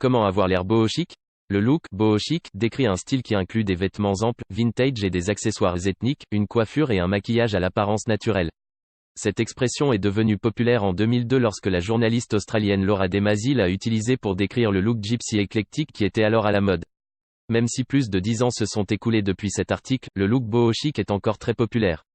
Comment avoir l'air boho chic? Le look boho chic décrit un style qui inclut des vêtements amples, vintage et des accessoires ethniques, une coiffure et un maquillage à l'apparence naturelle. Cette expression est devenue populaire en 2002 lorsque la journaliste australienne Laura Damasi l'a utilisée pour décrire le look gypsy éclectique qui était alors à la mode. Même si plus de 10 ans se sont écoulés depuis cet article, le look boho chic est encore très populaire.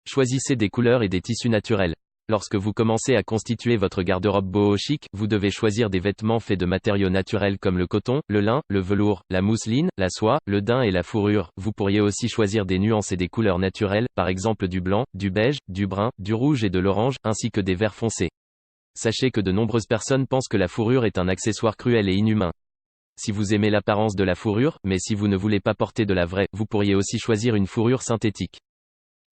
Choisissez des couleurs et des tissus naturels. Lorsque vous commencez à constituer votre garde-robe boho chic, vous devez choisir des vêtements faits de matériaux naturels comme le coton, le lin, le velours, la mousseline, la soie, le daim et la fourrure. Vous pourriez aussi choisir des nuances et des couleurs naturelles, par exemple du blanc, du beige, du brun, du rouge et de l'orange, ainsi que des verts foncés. Sachez que de nombreuses personnes pensent que la fourrure est un accessoire cruel et inhumain. Si vous aimez l'apparence de la fourrure, mais si vous ne voulez pas porter de la vraie, vous pourriez aussi choisir une fourrure synthétique.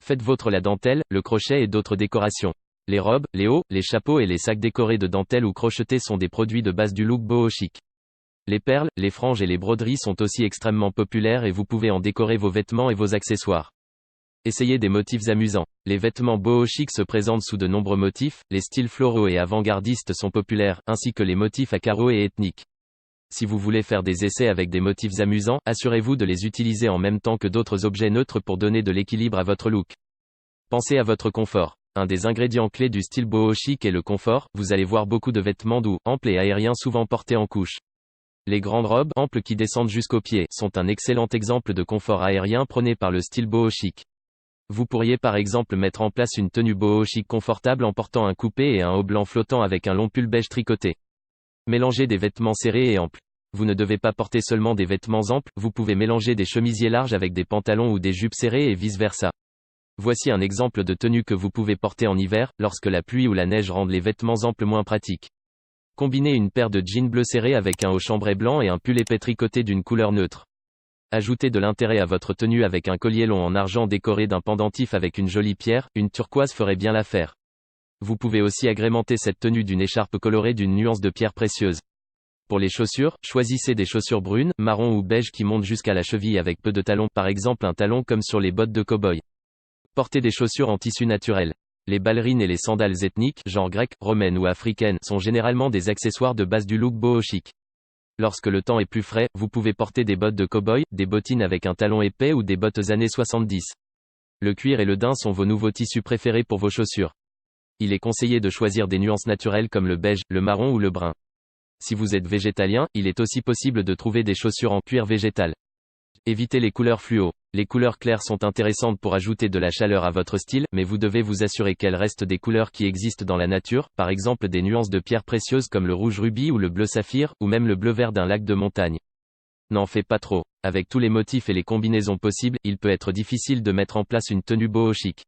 Faites vôtre la dentelle, le crochet et d'autres décorations. Les robes, les hauts, les chapeaux et les sacs décorés de dentelle ou crochetés sont des produits de base du look boho chic. Les perles, les franges et les broderies sont aussi extrêmement populaires et vous pouvez en décorer vos vêtements et vos accessoires. Essayez des motifs amusants. Les vêtements boho chic se présentent sous de nombreux motifs, les styles floraux et avant-gardistes sont populaires, ainsi que les motifs à carreaux et ethniques. Si vous voulez faire des essais avec des motifs amusants, assurez-vous de les utiliser en même temps que d'autres objets neutres pour donner de l'équilibre à votre look. Pensez à votre confort. Un des ingrédients clés du style boho chic est le confort. Vous allez voir beaucoup de vêtements doux, amples et aériens souvent portés en couche. Les grandes robes, amples qui descendent jusqu'aux pieds, sont un excellent exemple de confort aérien prôné par le style boho chic. Vous pourriez par exemple mettre en place une tenue boho chic confortable en portant un coupé et un haut blanc flottant avec un long pull beige tricoté. Mélangez des vêtements serrés et amples. Vous ne devez pas porter seulement des vêtements amples, vous pouvez mélanger des chemisiers larges avec des pantalons ou des jupes serrées et vice-versa. Voici un exemple de tenue que vous pouvez porter en hiver, lorsque la pluie ou la neige rendent les vêtements amples moins pratiques. Combinez une paire de jeans bleus serrés avec un haut chambré blanc et un pull épais tricoté d'une couleur neutre. Ajoutez de l'intérêt à votre tenue avec un collier long en argent décoré d'un pendentif avec une jolie pierre, une turquoise ferait bien l'affaire. Vous pouvez aussi agrémenter cette tenue d'une écharpe colorée d'une nuance de pierre précieuse. Pour les chaussures, choisissez des chaussures brunes, marron ou beige qui montent jusqu'à la cheville avec peu de talons, par exemple un talon comme sur les bottes de cow-boy. Portez des chaussures en tissu naturel. Les ballerines et les sandales ethniques, genre grecques, romaines ou africaines, sont généralement des accessoires de base du look boho chic. Lorsque le temps est plus frais, vous pouvez porter des bottes de cow-boy, des bottines avec un talon épais ou des bottes années 70. Le cuir et le daim sont vos nouveaux tissus préférés pour vos chaussures. Il est conseillé de choisir des nuances naturelles comme le beige, le marron ou le brun. Si vous êtes végétalien, il est aussi possible de trouver des chaussures en cuir végétal. Évitez les couleurs fluo. Les couleurs claires sont intéressantes pour ajouter de la chaleur à votre style, mais vous devez vous assurer qu'elles restent des couleurs qui existent dans la nature, par exemple des nuances de pierres précieuses comme le rouge rubis ou le bleu saphir, ou même le bleu vert d'un lac de montagne. N'en faites pas trop. Avec tous les motifs et les combinaisons possibles, il peut être difficile de mettre en place une tenue boho chic.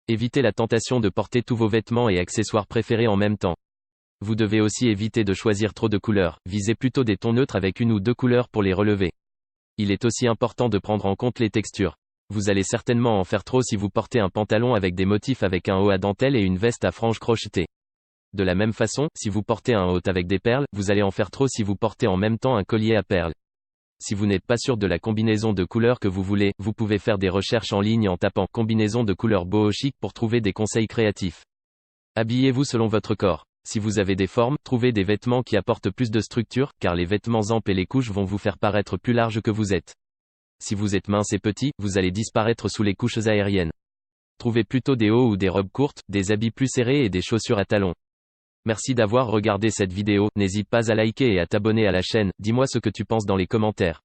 Évitez la tentation de porter tous vos vêtements et accessoires préférés en même temps. Vous devez aussi éviter de choisir trop de couleurs, visez plutôt des tons neutres avec une ou deux couleurs pour les relever. Il est aussi important de prendre en compte les textures. Vous allez certainement en faire trop si vous portez un pantalon avec des motifs avec un haut à dentelle et une veste à franges crochetées. De la même façon, si vous portez un haut avec des perles, vous allez en faire trop si vous portez en même temps un collier à perles. Si vous n'êtes pas sûr de la combinaison de couleurs que vous voulez, vous pouvez faire des recherches en ligne en tapant combinaison de couleurs boho chic pour trouver des conseils créatifs. Habillez-vous selon votre corps. Si vous avez des formes, trouvez des vêtements qui apportent plus de structure, car les vêtements amples et les couches vont vous faire paraître plus large que vous êtes. Si vous êtes mince et petit, vous allez disparaître sous les couches aériennes. Trouvez plutôt des hauts ou des robes courtes, des habits plus serrés et des chaussures à talons. Merci d'avoir regardé cette vidéo, n'hésite pas à liker et à t'abonner à la chaîne, dis-moi ce que tu penses dans les commentaires.